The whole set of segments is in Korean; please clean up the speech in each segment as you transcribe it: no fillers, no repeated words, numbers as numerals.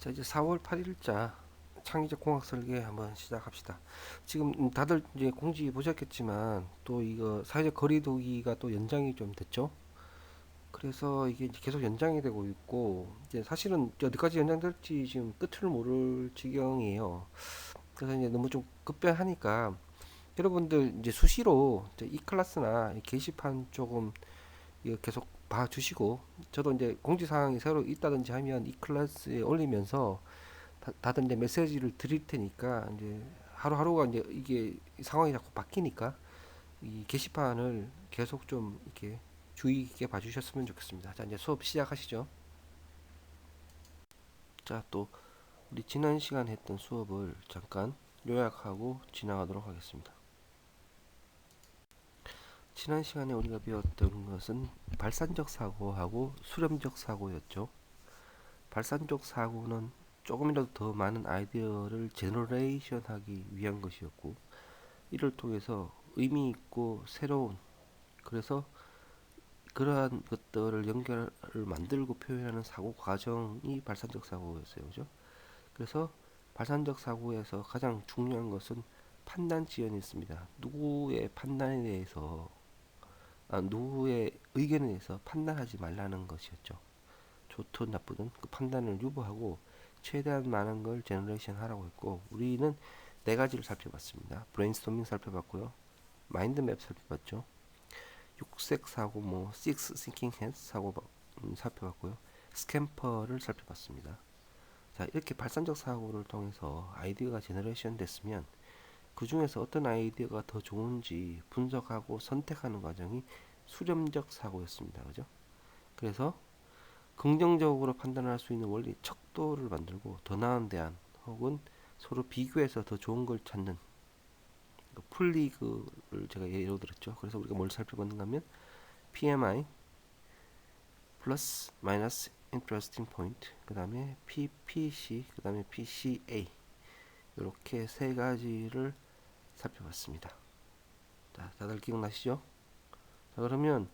자, 이제 4월 8일자 창의적 공학 설계 한번 시작합시다. 지금 다들 이제 공지 보셨겠지만 또 이거 사회적 거리두기가 또 연장이 좀 됐죠. 그래서 이게 이제 계속 연장이 되고 있고 이제 사실은 어디까지 연장될지 지금 끝을 모를 지경이에요. 그래서 이제 너무 좀 급변하니까 여러분들 이제 수시로 이제 이 클래스나 이 게시판 조금 이거 계속 봐주시고, 저도 이제 공지사항이 새로 있다든지 하면 이 클래스에 올리면서 다들 이제 메시지를 드릴 테니까 이제 하루하루가 이제 이게 상황이 자꾸 바뀌니까 이 게시판을 계속 좀 이렇게 주의 있게 봐주셨으면 좋겠습니다. 자, 이제 수업 시작하시죠. 자, 또 우리 지난 시간 했던 수업을 잠깐 요약하고 지나가도록 하겠습니다. 지난 시간에 우리가 배웠던 것은 발산적 사고하고 수렴적 사고였죠. 발산적 사고는 조금이라도 더 많은 아이디어를 제너레이션 하기 위한 것이었고, 이를 통해서 의미 있고 새로운, 그래서 그러한 것들을 연결을 만들고 표현하는 사고 과정이 발산적 사고였어요. 그죠? 그래서 발산적 사고에서 가장 중요한 것은 판단 지연이었습니다. 누구의 판단에 대해서, 누구의 의견에 대해서 판단하지 말라는 것이었죠. 좋든 나쁘든 그 판단을 유보하고 최대한 많은 걸 제너레이션 하라고 했고, 우리는 네 가지를 살펴봤습니다. 브레인스토밍 살펴봤고요. 마인드맵 살펴봤죠. 육색 사고, 뭐 six thinking heads 사고 살펴봤고요. 스캠퍼를 살펴봤습니다. 자, 이렇게 발산적 사고를 통해서 아이디어가 제너레이션 됐으면 그 중에서 어떤 아이디어가 더 좋은지 분석하고 선택하는 과정이 수렴적 사고였습니다. 그죠? 그래서 긍정적으로 판단할 수 있는 원리 척도를 만들고 더 나은 대안 혹은 서로 비교해서 더 좋은 걸 찾는 풀리그를 제가 예로 들었죠. 그래서 우리가 뭘 살펴봤는가 하면 PMI 플러스 마이너스 interesting point, 그 다음에 PPC, 그 다음에 PCA, 이렇게 세 가지를 살펴봤습니다. 자, 다들 기억나시죠? 자, 그러면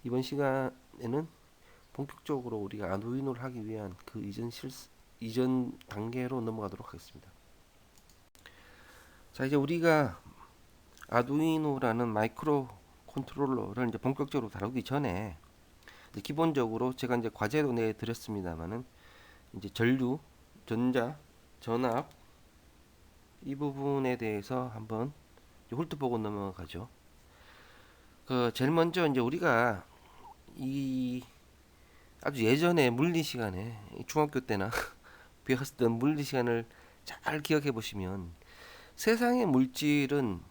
이번 시간에는 본격적으로 우리가 아두이노를 하기 위한 그 이전 단계로 넘어가도록 하겠습니다. 자, 이제 우리가 아두이노라는 마이크로 컨트롤러를 이제 본격적으로 다루기 전에 이제 기본적으로 제가 이제 과제로 내드렸습니다만은 이제 전류, 전자, 전압 이 부분에 대해서 한번 훑어보고 넘어가죠. 그 제일 먼저 이제 우리가 이 아주 예전에 물리 시간에 중학교 때나 배웠던 물리 시간을 잘 기억해 보시면 세상의 물질은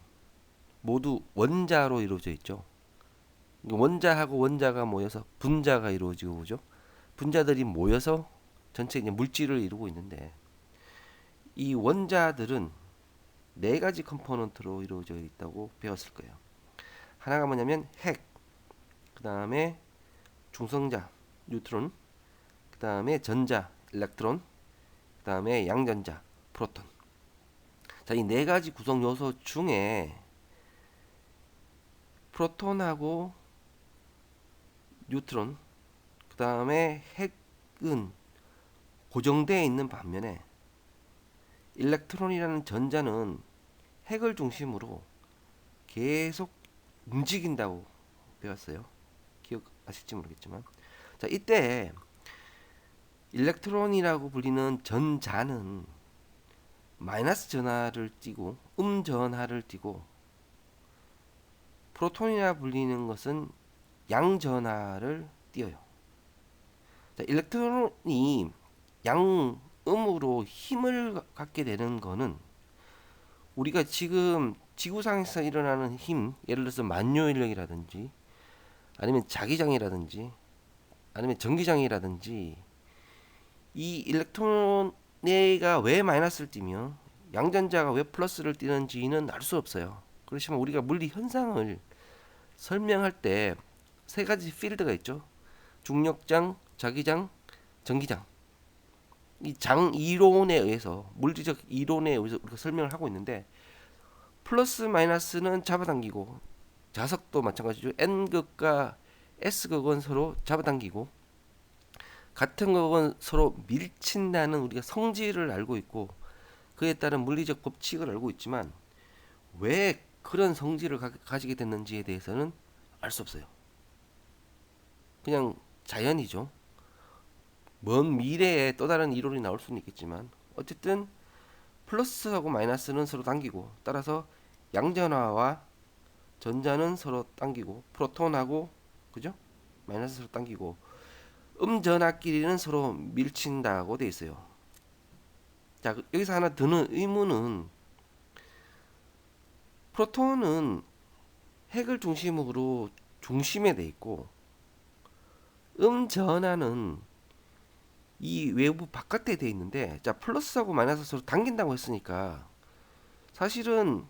모두 원자로 이루어져 있죠. 원자하고 원자가 모여서 분자가 이루어지고, 그죠? 분자들이 모여서 전체 이제 물질을 이루고 있는데, 이 원자들은 네 가지 컴포넌트로 이루어져 있다고 배웠을 거예요. 하나가 뭐냐면 핵, 그 다음에 중성자, 뉴트론, 그 다음에 전자, 일렉트론, 그 다음에 양전자, 프로톤. 자, 이 네 가지 구성 요소 중에 프로톤하고 뉴트론, 그 다음에 핵은 고정되어 있는 반면에 일렉트론이라는 전자는 핵을 중심으로 계속 움직인다고 배웠어요. 기억하실지 모르겠지만, 자, 이때 일렉트론이라고 불리는 전자는 마이너스 전하를 띠고 전하를 띠고, 프로톤이라 불리는 것은 양전하를 띄어요. 자, 일렉트론이 양음으로 힘을 갖게 되는 거는 우리가 지금 지구상에서 일어나는 힘, 예를 들어서 만요인력이라든지 아니면 자기장이라든지 아니면 전기장이라든지, 이 일렉트론가 왜 마이너스를 띠며 양전자가 왜 플러스를 띠는지는 알 수 없어요. 그렇지만 우리가 물리 현상을 설명할 때 세 가지 필드가 있죠. 중력장, 자기장, 전기장. 이 장 이론에 의해서, 물리적 이론에 의해서 우리가 설명을 하고 있는데, 플러스 마이너스는 잡아당기고, 자석도 마찬가지죠. N극과 S극은 서로 잡아당기고, 같은 것은 서로 밀친다는 우리가 성질을 알고 있고 그에 따른 물리적 법칙을 알고 있지만 왜 그런 성질을 가지게 됐는지에 대해서는 알 수 없어요. 그냥 자연이죠. 먼 미래에 또 다른 이론이 나올 수는 있겠지만 어쨌든 플러스하고 마이너스는 서로 당기고 따라서 양전하와 전자는 서로 당기고 프로톤하고 그죠? 마이너스 서로 당기고 음전하끼리는 서로 밀친다고 돼 있어요. 자, 여기서 하나 드는 의문은 프로톤은 핵을 중심으로 중심에 돼 있고 음전하는 이 외부 바깥에 돼 있는데 자 플러스하고 마이너스 서로 당긴다고 했으니까 사실은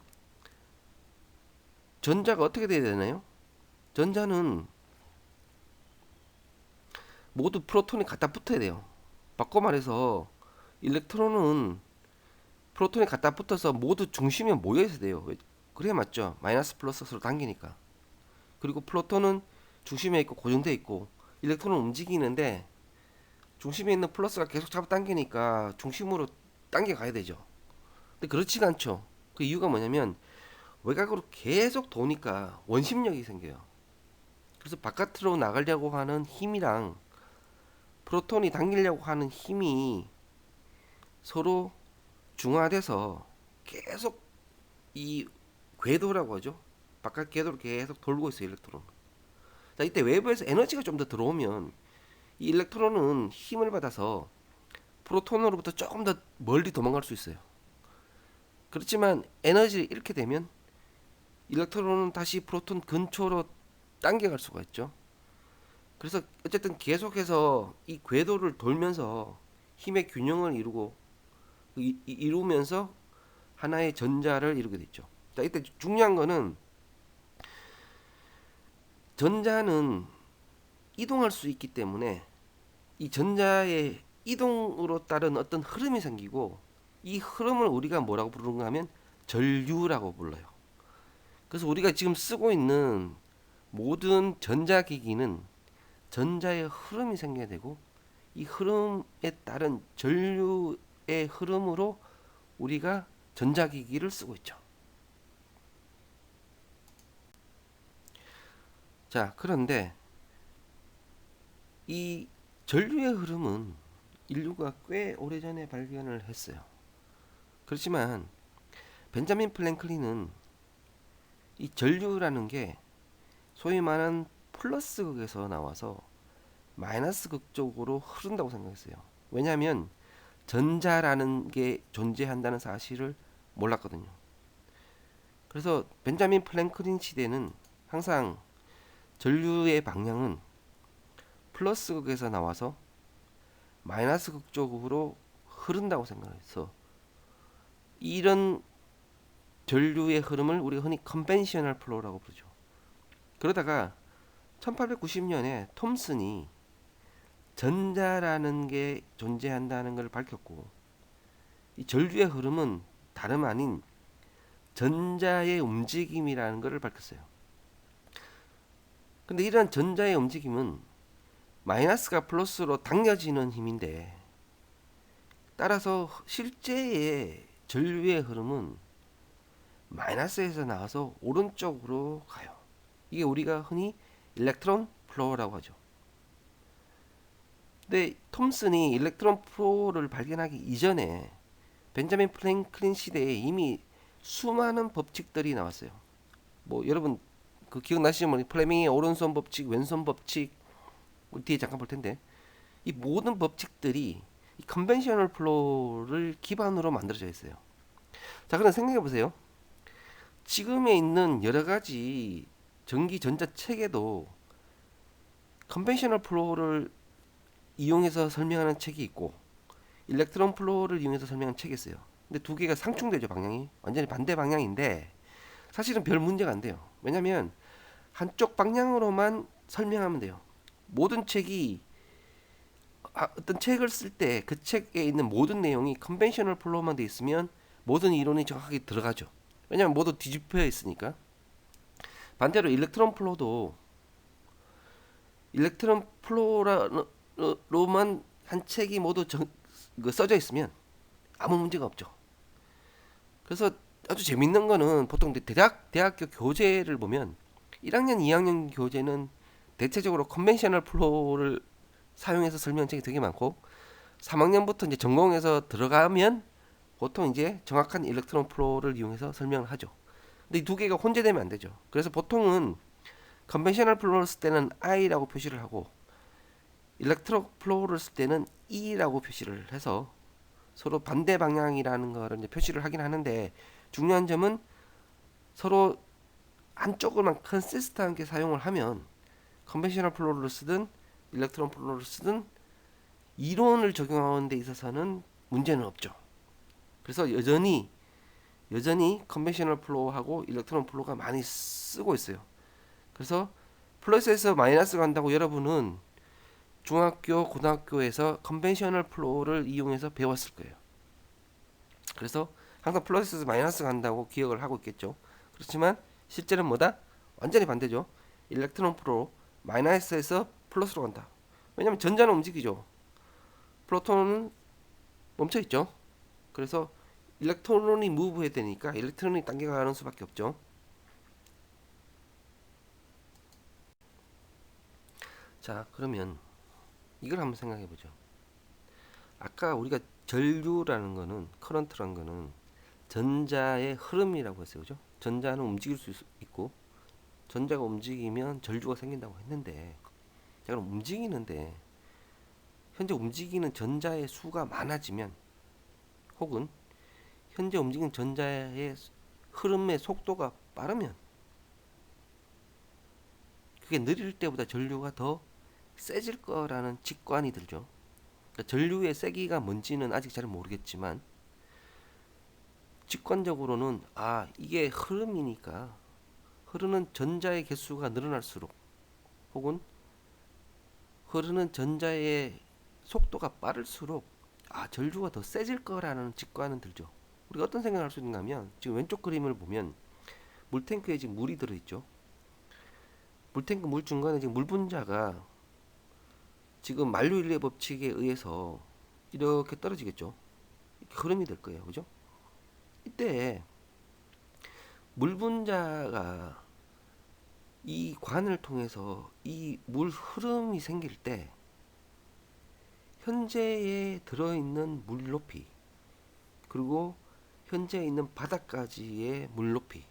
전자가 어떻게 돼야 되나요? 전자는 모두 프로톤이 갖다 붙어야 돼요. 바꿔 말해서 일렉트론은 프로톤이 갖다 붙어서 모두 중심에 모여 있어야 돼요. 그래야 맞죠? 마이너스 플러스 서로 당기니까. 그리고 프로톤은 중심에 있고 고정돼 있고 일렉트론은 움직이는데 중심에 있는 플러스가 계속 잡아당기니까 중심으로 당겨 가야 되죠. 근데 그렇지가 않죠. 그 이유가 뭐냐면 외곽으로 계속 도니까 원심력이 생겨요. 그래서 바깥으로 나가려고 하는 힘이랑 프로톤이 당기려고 하는 힘이 서로 중화돼서 계속 이 궤도라고 하죠. 바깥 궤도로 계속 돌고 있어요, 일렉트론. 자, 이때 외부에서 에너지가 좀 더 들어오면 이 일렉트론은 힘을 받아서 프로톤으로부터 조금 더 멀리 도망갈 수 있어요. 그렇지만 에너지를 잃게 되면 일렉트론은 다시 프로톤 근처로 당겨갈 수가 있죠. 그래서 어쨌든 계속해서 이 궤도를 돌면서 힘의 균형을 이루고 이루면서 하나의 전자를 이루게 됐죠. 자, 이때 중요한 거는 전자는 이동할 수 있기 때문에 이 전자의 이동으로 따른 어떤 흐름이 생기고 이 흐름을 우리가 뭐라고 부르는가 하면 전류라고 불러요. 그래서 우리가 지금 쓰고 있는 모든 전자기기는 전자의 흐름이 생겨야 되고 이 흐름에 따른 전류의 흐름으로 우리가 전자기기를 쓰고 있죠. 자, 그런데 이 전류의 흐름은 인류가 꽤 오래전에 발견을 했어요. 그렇지만 벤자민 플랭클린은 이 전류라는 게 소위 말하는 플러스 극에서 나와서 마이너스 극 쪽으로 흐른다고 생각했어요. 왜냐하면 전자라는 게 존재한다는 사실을 몰랐거든요. 그래서 벤자민 플랭클린 시대는 항상 전류의 방향은 플러스 극에서 나와서 마이너스 극 쪽으로 흐른다고 생각해서 이런 전류의 흐름을 우리가 흔히 컨벤셔널 플로우라고 부르죠. 그러다가 1890년에 톰슨이 전자라는 게 존재한다는 걸 밝혔고 이 전류의 흐름은 다름 아닌 전자의 움직임이라는 것을 밝혔어요. 근데 이런 전자의 움직임은 마이너스가 플러스로 당겨지는 힘인데 따라서 실제의 전류의 흐름은 마이너스에서 나와서 오른쪽으로 가요. 이게 우리가 흔히 일렉트론 플로우라고 하죠. 근데 톰슨이 일렉트론 플로우를 발견하기 이전에 벤자민 프랭클린 시대에 이미 수많은 법칙들이 나왔어요. 뭐 여러분 그 기억나시면 플레밍의 오른손 법칙, 왼손 법칙 뒤에 잠깐 볼 텐데 이 모든 법칙들이 이 컨벤셔널 플로우를 기반으로 만들어져 있어요. 자, 그럼 생각해 보세요. 지금에 있는 여러 가지 전기 전자 체계도 컨벤셔널 플로우를 이용해서 설명하는 책이 있고 일렉트론 플로우를 이용해서 설명하는 책이 있어요. 근데 두 개가 상충되죠. 방향이 완전히 반대 방향인데 사실은 별 문제가 안 돼요. 왜냐하면 한쪽 방향으로만 설명하면 돼요. 모든 책이 어떤 책을 쓸 때 그 책에 있는 모든 내용이 컨벤셔널 플로우만 돼 있으면 모든 이론이 정확하게 들어가죠. 왜냐하면 모두 뒤집혀 있으니까. 반대로 일렉트론 플로우도 일렉트론 플로우라는 로만 한 책이 모두 써져 있으면 아무 문제가 없죠. 그래서 아주 재밌는 거는 보통 대학교 교재를 보면 1학년, 2학년 교재는 대체적으로 컨벤셔널 플로우를 사용해서 설명책이 되게 많고 3학년부터 이제 전공에서 들어가면 보통 이제 정확한 일렉트론 플로우를 이용해서 설명을 하죠. 근데 이 두 개가 혼재되면 안 되죠. 그래서 보통은 컨벤셔널 플로우를 쓸 때는 I라고 표시를 하고 일렉트로 플로우를 쓸 때는 E라고 표시를 해서 서로 반대 방향이라는 거를 이제 표시를 하긴 하는데 중요한 점은 서로 한쪽을만 컨시스트하게 사용을 하면 컨벤셔널 플로우를 쓰든 일렉트론 플로우를 쓰든 이론을 적용하는 데 있어서는 문제는 없죠. 그래서 여전히 컨벤셔널 플로우하고 일렉트론 플로우가 많이 쓰고 있어요. 그래서 플러스에서 마이너스 간다고 여러분은 중학교, 고등학교에서 컨벤셔널 플로우를 이용해서 배웠을 거예요. 그래서 항상 플러스에서 마이너스 간다고 기억을 하고 있겠죠. 그렇지만 실제는 뭐다? 완전히 반대죠. 일렉트론 플로우 마이너스에서 플러스로 간다. 왜냐하면 전자는 움직이죠. 프로톤은 멈춰 있죠. 그래서 일렉트론이 무브해야 되니까 일렉트론이 당겨가는 수밖에 없죠. 자, 그러면 이걸 한번 생각해 보죠. 아까 우리가 전류라는 거는 커런트라는 거는 전자의 흐름이라고 했어요. 그죠? 전자는 움직일 수 있고 전자가 움직이면 전류가 생긴다고 했는데 자, 그럼 움직이는데 현재 움직이는 전자의 수가 많아지면 혹은 현재 움직이는 전자의 흐름의 속도가 빠르면 그게 느릴 때보다 전류가 더 세질 거라는 직관이 들죠. 그러니까 전류의 세기가 뭔지는 아직 잘 모르겠지만 직관적으로는 이게 흐름이니까 흐르는 전자의 개수가 늘어날수록 혹은 흐르는 전자의 속도가 빠를수록 전류가 더 세질 거라는 직관은 들죠. 우리가 어떤 생각을 할 수 있는가 하면 지금 왼쪽 그림을 보면 물탱크에 지금 물이 들어있죠. 물탱크 물 중간에 지금 물 분자가 지금 만류인리의 법칙에 의해서 이렇게 떨어지겠죠. 이렇게 흐름이 될 거예요. 그죠? 이때 물 분자가 이 관을 통해서 이 물 흐름이 생길 때 현재에 들어있는 물 높이 그리고 현재에 있는 바닥까지의 물 높이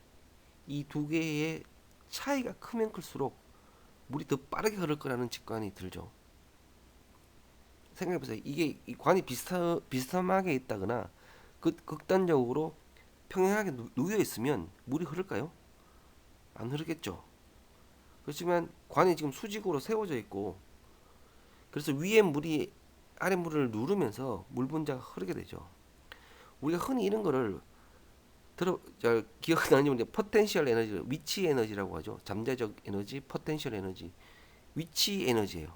이 두 개의 차이가 크면 클수록 물이 더 빠르게 흐를 거라는 직관이 들죠. 생각해보세요. 이게 이 관이 비스듬하게 있다거나 극단적으로 평행하게 누워 있으면 물이 흐를까요? 안 흐르겠죠. 그렇지만 관이 지금 수직으로 세워져 있고 그래서 위에 물이 아래 물을 누르면서 물 분자가 흐르게 되죠. 우리가 흔히 이런 거를 기억나는 포텐셜 에너지, 위치 에너지라고 하죠. 잠재적 에너지, 포텐셜 에너지, 위치 에너지예요.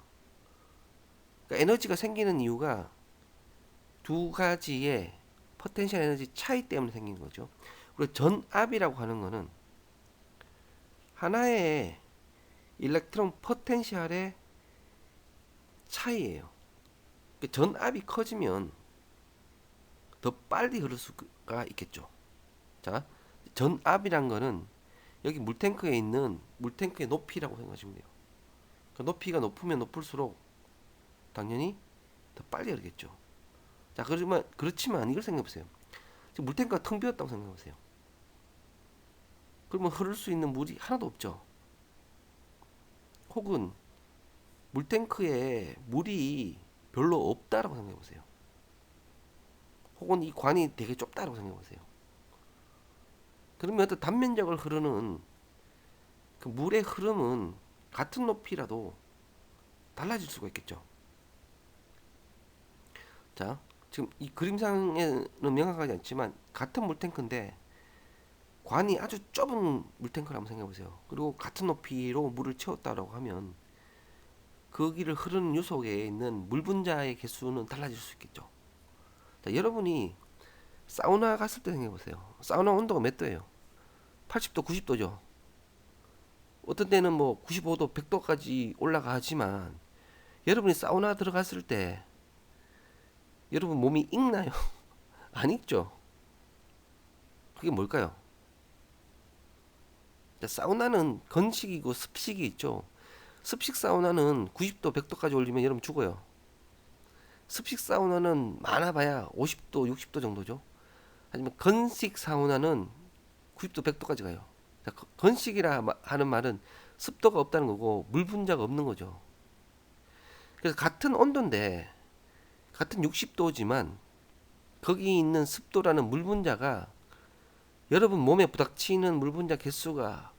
그러니까 에너지가 생기는 이유가 두 가지의 포텐셜 에너지 차이 때문에 생기는 거죠. 그리고 전압이라고 하는 거는 하나의 일렉트론 포텐셜의 차이예요. 그러니까 전압이 커지면 더 빨리 흐를 수가 있겠죠. 자, 전압이란 거는 여기 물탱크에 있는 물탱크의 높이라고 생각하시면 돼요. 그러니까 높이가 높으면 높을수록 당연히 더 빨리 흐르겠죠. 자, 그렇지만 이걸 생각해 보세요. 지금 물탱크가 텅 비었다고 생각해 보세요. 그러면 흐를 수 있는 물이 하나도 없죠. 혹은 물탱크에 물이 별로 없다라고 생각해 보세요. 혹은 이 관이 되게 좁다라고 생각해 보세요. 그러면 어떤 단면적을 흐르는 그 물의 흐름은 같은 높이라도 달라질 수가 있겠죠. 자, 지금 이 그림상에는 명확하지 않지만 같은 물탱크인데 관이 아주 좁은 물탱크를 한번 생각해 보세요. 그리고 같은 높이로 물을 채웠다라고 하면 거기를 흐르는 요속에 있는 물 분자의 개수는 달라질 수 있겠죠. 자, 여러분이 사우나 갔을 때 생각해 보세요. 사우나 온도가 몇 도예요? 80도, 90도죠. 어떤 때는 뭐 95도, 100도까지 올라가지만 여러분이 사우나 들어갔을 때 여러분 몸이 익나요? 안 익죠? 그게 뭘까요? 사우나는 건식이고 습식이 있죠. 습식 사우나는 90도, 100도까지 올리면 여러분 죽어요. 습식 사우나는 많아봐야 50도, 60도 정도죠. 하지만 건식 사우나는 90도, 100도까지 가요. 건식이라 하는 말은 습도가 없다는 거고 물 분자가 없는 거죠. 그래서 같은 온도인데 같은 60도지만 거기 있는 습도라는 물 분자가 여러분 몸에 부닥치는 물 분자 개수가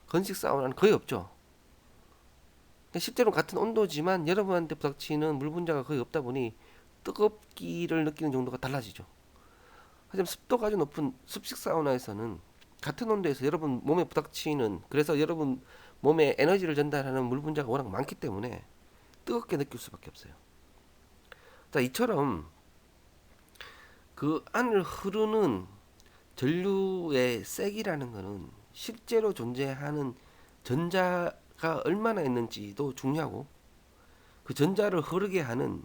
건식 사우나는 거의 없죠. 실제로 같은 온도지만 여러분한테 부닥치는 물 분자가 거의 없다 보니 뜨겁기를 느끼는 정도가 달라지죠. 하지만 습도가 아주 높은 습식 사우나에서는 같은 온도에서 여러분 몸에 부닥치는, 그래서 여러분 몸에 에너지를 전달하는 물 분자가 워낙 많기 때문에 뜨겁게 느낄 수밖에 없어요. 자, 이처럼 그 안을 흐르는 전류의 세기라는 것은 실제로 존재하는 전자가 얼마나 있는지도 중요하고, 그 전자를 흐르게 하는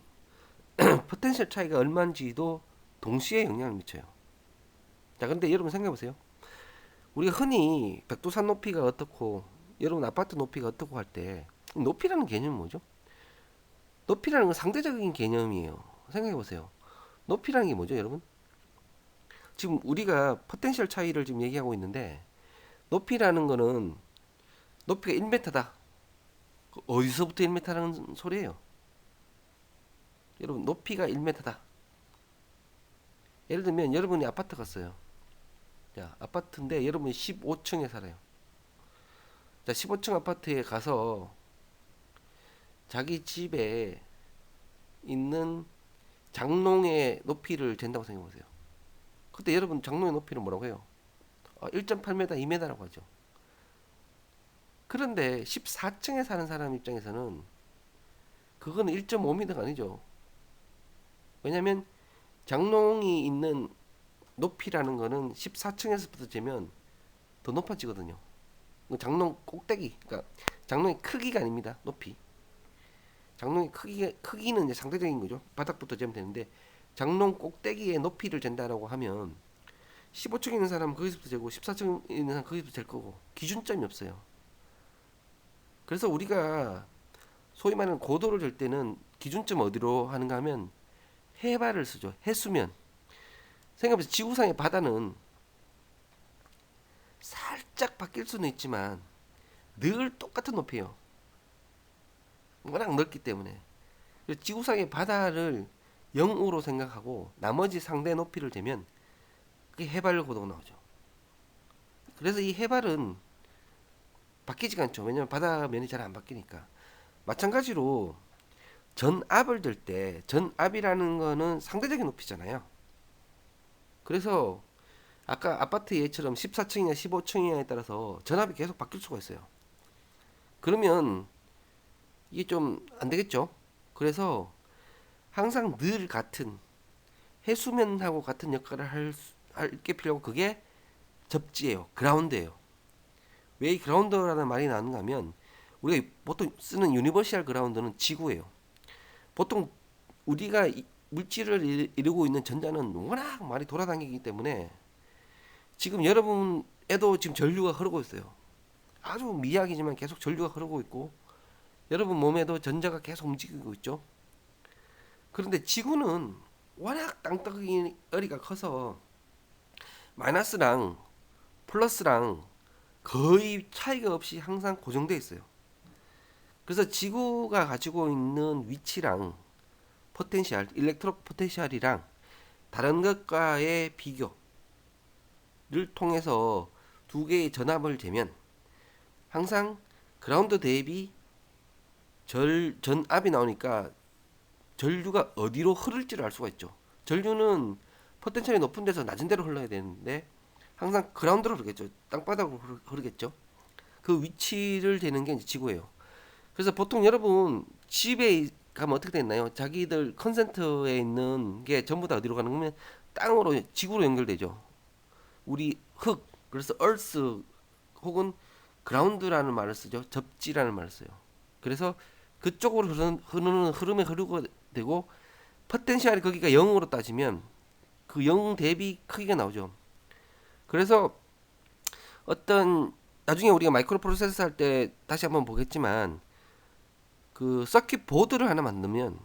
포텐셜 차이가 얼마인지도 동시에 영향을 미쳐요. 자, 근데 여러분 생각해 보세요. 우리가 흔히 백두산 높이가 어떻고 여러분 아파트 높이가 어떻고 할 때 높이라는 개념은 뭐죠? 높이라는 건 상대적인 개념이에요. 생각해 보세요. 높이라는 게 뭐죠, 여러분? 지금 우리가 포텐셜 차이를 지금 얘기하고 있는데 높이라는 거는 높이가 1m다. 어디서부터 1m라는 소리예요? 여러분 높이가 1m다. 예를 들면 여러분이 아파트 갔어요. 자, 아파트인데 여러분이 15층에 살아요. 자, 15층 아파트에 가서 자기 집에 있는 장롱의 높이를 잰다고 생각해 보세요. 그때 여러분 장롱의 높이는 뭐라고 해요? 1.8m, 2m라고 하죠. 그런데 14층에 사는 사람 입장에서는 그거는 1.5m가 아니죠. 왜냐면 장롱이 있는 높이라는 거는 14층에서부터 재면 더 높아지거든요. 장롱 꼭대기, 그러니까 장롱의 크기가 아닙니다. 높이. 장롱의 크기는 이제 상대적인 거죠. 바닥부터 재면 되는데 장롱 꼭대기의 높이를 잰다라고 하면 15층에 있는 사람은 거기서부터 재고 14층에 있는 사람은 거기서부터 잴 거고 기준점이 없어요. 그래서 우리가 소위 말하는 고도를 잴 때는 기준점 어디로 하는가 하면 해발을 쓰죠. 해수면. 생각해보세요. 지구상의 바다는 살짝 바뀔 수는 있지만 늘 똑같은 높이에요. 워낙 넓기 때문에. 지구상의 바다를 0으로 생각하고 나머지 상대 높이를 재면 그게 해발 고도가 나오죠. 그래서 이 해발은 바뀌지가 않죠. 왜냐면 바다면이 잘 안 바뀌니까. 마찬가지로 전압을 들 때 전압이라는 거는 상대적인 높이잖아요. 그래서 아까 아파트 예처럼 14층이냐 15층이냐에 따라서 전압이 계속 바뀔 수가 있어요. 그러면 이게 좀 안 되겠죠. 그래서 항상 늘 같은 해수면하고 같은 역할을 할게 필요하고, 그게 접지예요. 그라운드예요. 왜 이 그라운드라는 말이 나는가 하면 우리가 보통 쓰는 유니버셜 그라운드는 지구예요. 보통 우리가 물질을 이루고 있는 전자는 워낙 많이 돌아다니기 때문에 지금 여러분에도 지금 전류가 흐르고 있어요. 아주 미약이지만 계속 전류가 흐르고 있고 여러분 몸에도 전자가 계속 움직이고 있죠. 그런데 지구는 워낙 땅덩어리가 커서 마이너스랑 플러스랑 거의 차이가 없이 항상 고정되어 있어요. 그래서 지구가 가지고 있는 위치랑 포텐셜, 일렉트로 포텐셜이랑 다른 것과의 비교를 통해서 두 개의 전압을 재면 항상 그라운드 대비 전압이 나오니까 전류가 어디로 흐를지를 알 수가 있죠. 전류는 포텐셜이 높은 데서 낮은 데로 흘러야 되는데 항상 그라운드로 흐르겠죠. 땅바닥으로 흐르겠죠. 그 위치를 재는 게 이제 지구예요. 그래서 보통 여러분 집에 가면 어떻게 됐나요? 자기들 컨센트에 있는 게 전부 다 어디로 가는 거면 땅으로, 지구로 연결되죠. 우리 흙, 그래서 earth 혹은 ground라는 말을 쓰죠. 접지라는 말을 써요. 그래서 그쪽으로 흐르는 흐름에 흐르게 되고, 포텐셜이 거기가 0으로 따지면 그 0 대비 크기가 나오죠. 그래서 어떤 나중에 우리가 마이크로 프로세서 할 때 다시 한번 보겠지만, 그 서킷 보드를 하나 만들면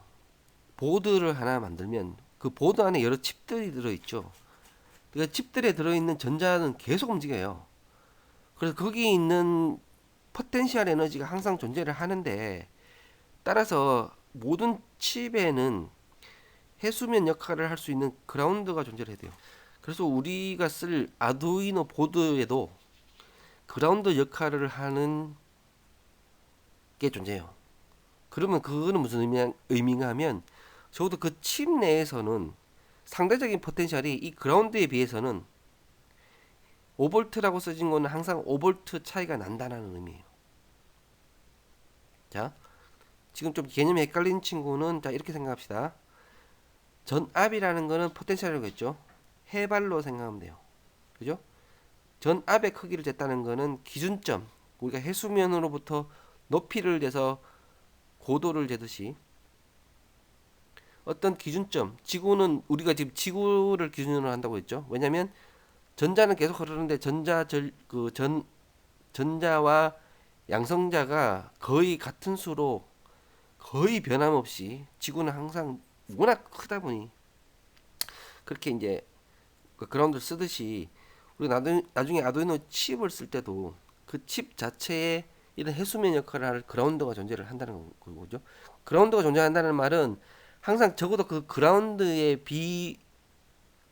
그 보드 안에 여러 칩들이 들어있죠. 그 칩들에 들어있는 전자는 계속 움직여요. 그래서 거기 있는 포텐셜 에너지가 항상 존재를 하는데, 따라서 모든 칩에는 해수면 역할을 할 수 있는 그라운드가 존재를 해야 돼요. 그래서 우리가 쓸 아두이노 보드에도 그라운드 역할을 하는 게 존재해요. 그러면 그거는 무슨 의미가 하면, 적어도 그 칩 내에서는 상대적인 포텐셜이 이 그라운드에 비해서는 5볼트라고 써진 거는 항상 5볼트 차이가 난다는 의미예요. 자, 지금 좀 개념이 헷갈린 친구는 자 이렇게 생각합시다. 전압이라는 거는 포텐셜이라고 했죠. 해발로 생각하면 돼요. 그죠? 전압의 크기를 쟀다는 거는 기준점, 우리가 해수면으로부터 높이를 재서 고도를 재듯이 어떤 기준점, 지구는 우리가 지금 지구를 기준으로 한다고 했죠. 왜냐하면 전자는 계속 흐르는데 전자와 양성자가 거의 같은 수로 거의 변함없이, 지구는 항상 워낙 크다 보니 그렇게 이제 그 그라운드를 쓰듯이, 우리가 나중에 아두이노 칩을 쓸 때도 그 칩 자체에 이런 해수면 역할을 할 그라운드가 존재를 한다는 거죠. 그라운드가 존재한다는 말은 항상 적어도 그 그라운드의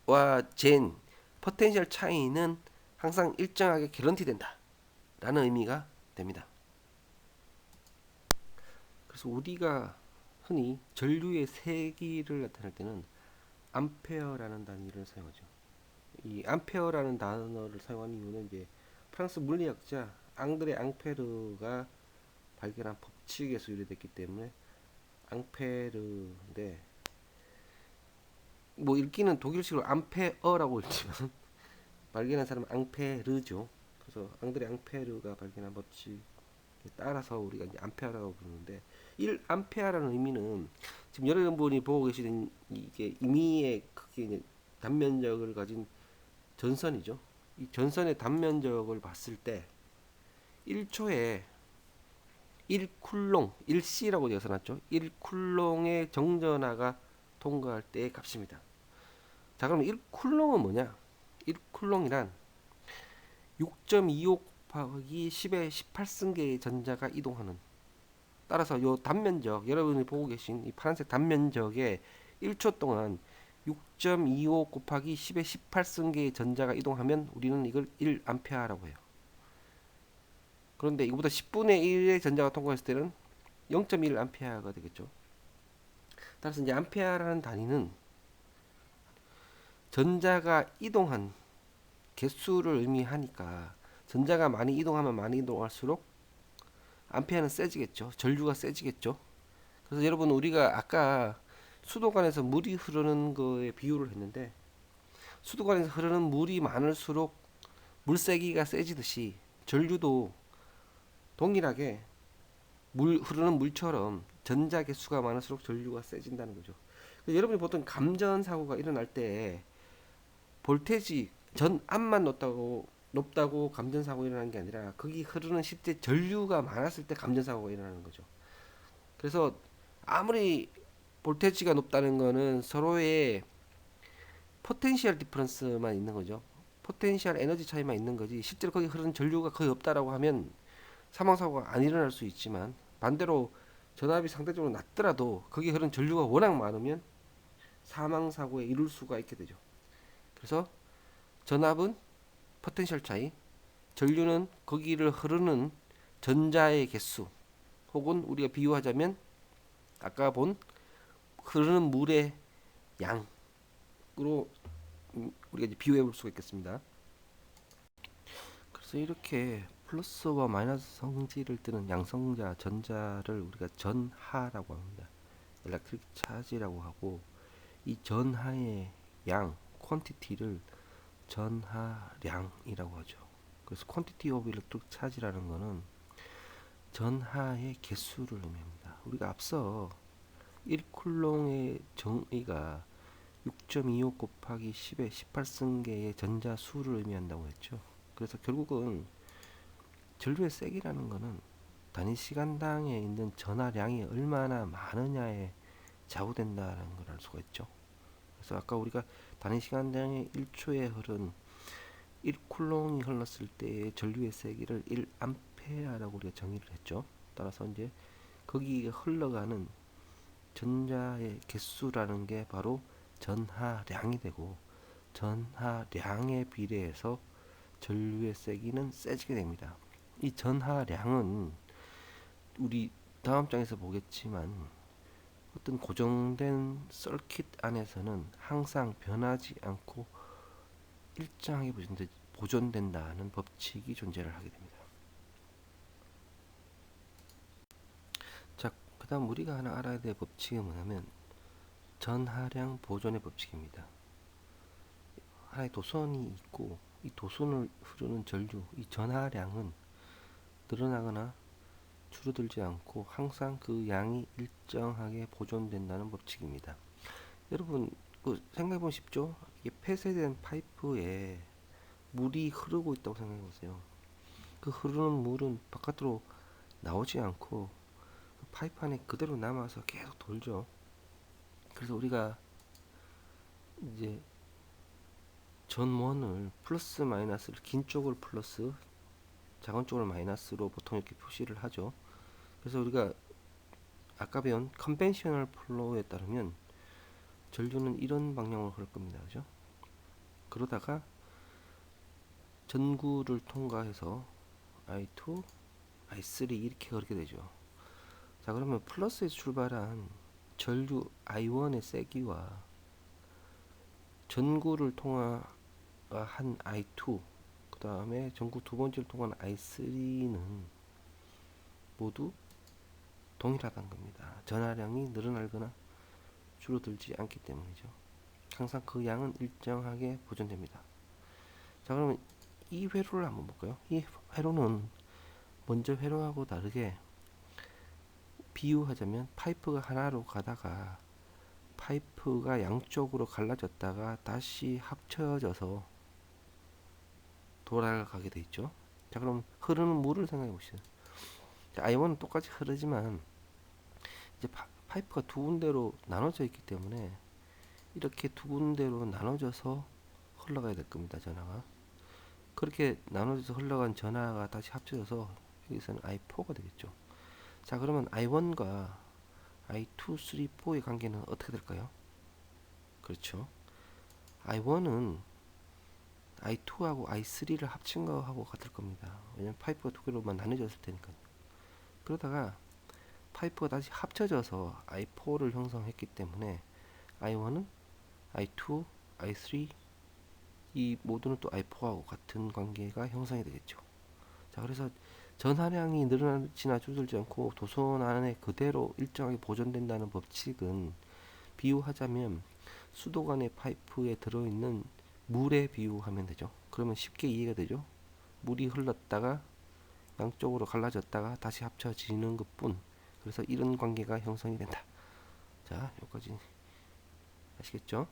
B와 젠 포텐셜 차이는 항상 일정하게 개런티 된다 라는 의미가 됩니다. 그래서 우리가 흔히 전류의 세기를 나타낼 때는 암페어라는 단위를 사용하죠. 이 암페어라는 단어를 사용하는 이유는 이제 프랑스 물리학자 앙드레 앙페르가 발견한 법칙에서 유래됐기 때문에 앙페르인데, 뭐 읽기는 독일식으로 암페어라고 읽지만 발견한 사람은 앙페르죠. 그래서 앙드레 앙페르가 발견한 법칙에 따라서 우리가 이제 암페어라고 부르는데, 1암페어라는 의미는 지금 여러분이 보고 계시는 이게 임의의 크기, 단면적을 가진 전선이죠. 이 전선의 단면적을 봤을 때 1초에 1쿨롱, 1C라고 되어 써놨죠. 1쿨롱의 정전하가 통과할 때의 값입니다. 자, 그럼 1쿨롱은 뭐냐? 1쿨롱이란 6.25 곱하기 10의 18승계의 전자가 이동하는, 따라서 요 단면적, 여러분이 보고 계신 이 파란색 단면적에 1초 동안 6.25 곱하기 10의 18승계의 전자가 이동하면 우리는 이걸 1암페어라고 해요. 그런데 이거보다 10분의 1의 전자가 통과했을 때는 0.1암페어가 되겠죠. 따라서 이제 암페어라는 단위는 전자가 이동한 개수를 의미하니까, 전자가 많이 이동하면 많이 이동할수록 암페어는 세지겠죠. 전류가 세지겠죠. 그래서 여러분, 우리가 아까 수도관에서 물이 흐르는 거에 비유를 했는데, 수도관에서 흐르는 물이 많을수록 물세기가 세지듯이 전류도 동일하게 흐르는 물처럼 전자 개수가 많을수록 전류가 세진다는 거죠. 여러분이 보통 감전 사고가 일어날 때 볼테지 전압만 높다고 감전 사고 일어나는 게 아니라, 거기 흐르는 실제 전류가 많았을 때 감전 사고가 일어나는 거죠. 그래서 아무리 볼테지가 높다는 거는 서로의 포텐셜 디퍼런스만 있는 거죠. 포텐셜 에너지 차이만 있는 거지, 실제로 거기 흐르는 전류가 거의 없다라고 하면 사망 사고가 안 일어날 수 있지만, 반대로 전압이 상대적으로 낮더라도 거기 흐르는 전류가 워낙 많으면 사망 사고에 이룰 수가 있게 되죠. 그래서 전압은 포텐셜 차이, 전류는 거기를 흐르는 전자의 개수, 혹은 우리가 비유하자면 아까 본 흐르는 물의 양으로 우리가 이제 비유해 볼 수가 있겠습니다. 그래서 이렇게 플러스와 마이너스 성질을 띠는 양성자 전자를 우리가 전하라고 합니다. 엘렉트릭 차지라고 하고, 이 전하의 양 퀀티티를 전하량이라고 하죠. 그래서 퀀티티 오브 일렉트릭 차지라는 거는 전하의 개수를 의미합니다. 우리가 앞서 1쿨롱의 정의가 6.25 곱하기 10의 18승계의 전자수를 의미한다고 했죠. 그래서 결국은 전류의 세기라는 것은 단위 시간당에 있는 전하량이 얼마나 많으냐에 좌우된다는 걸 알 수가 있죠. 그래서 아까 우리가 단위 시간당에 1초에 흐른 1쿨롱이 흘렀을 때의 전류의 세기를 1암페어라고 우리가 정의를 했죠. 따라서 이제 거기에 흘러가는 전자의 개수라는 게 바로 전하량이 되고, 전하량에 비례해서 전류의 세기는 세지게 됩니다. 이 전하량은 우리 다음 장에서 보겠지만 어떤 고정된 서킷 안에서는 항상 변하지 않고 일정하게 보존된다는 법칙이 존재를 하게 됩니다. 자, 그 다음 우리가 하나 알아야 될 법칙은 뭐냐면 전하량 보존의 법칙입니다. 하나의 도선이 있고 이 도선을 흐르는 전류, 이 전하량은 늘어나거나 줄어들지 않고 항상 그 양이 일정하게 보존된다는 법칙입니다. 여러분 생각해보면 쉽죠? 이게 폐쇄된 파이프에 물이 흐르고 있다고 생각해보세요. 그 흐르는 물은 바깥으로 나오지 않고 그 파이프 안에 그대로 남아서 계속 돌죠. 그래서 우리가 이제 전원을 플러스 마이너스를 긴 쪽을 플러스 작은 쪽을 마이너스로 보통 이렇게 표시를 하죠. 그래서 우리가 아까 배운 컨벤셔널 플로우에 따르면 전류는 이런 방향으로 흐를 겁니다. 그죠? 그러다가 전구를 통과해서 I2, I3 이렇게 흐르게 되죠. 자, 그러면 플러스에서 출발한 전류 I1의 세기와 전구를 통한 I2, 그 다음에 전구 두 번째를 통한 I3는 모두 동일하다는 겁니다. 전하량이 늘어나거나 줄어들지 않기 때문이죠. 항상 그 양은 일정하게 보존됩니다. 자, 그러면 이 회로를 한번 볼까요? 이 회로는 먼저 회로하고 다르게 비유하자면 파이프가 하나로 가다가 파이프가 양쪽으로 갈라졌다가 다시 합쳐져서 돌아가게 돼 있죠. 자, 그럼 흐르는 물을 생각해 보시죠. I1은 똑같이 흐르지만 이제 파이프가 두 군데로 나눠져 있기 때문에 이렇게 두 군데로 나눠져서 흘러가야 될 겁니다. 전하가 그렇게 나눠져서 흘러간 전하가 다시 합쳐져서 여기서는 I4가 되겠죠. 자, 그러면 I1과 I2, 3, 4의 관계는 어떻게 될까요? 그렇죠. I1은 I2하고 I3를 합친 거하고 같을 겁니다. 왜냐면 파이프가 두 개로만 나눠졌을 테니까. 그러다가 파이프가 다시 합쳐져서 I4를 형성했기 때문에 I1은 I2, I3 이 모두는 또 I4하고 같은 관계가 형성이 되겠죠. 자, 그래서 전하량이 늘어나지나 줄어들지 않고 도선 안에 그대로 일정하게 보존된다는 법칙은 비유하자면 수도관의 파이프에 들어있는 물에 비유하면 되죠. 그러면 쉽게 이해가 되죠. 물이 흘렀다가 양쪽으로 갈라졌다가 다시 합쳐지는 것뿐. 그래서 이런 관계가 형성이 된다. 자, 여기까지 아시겠죠?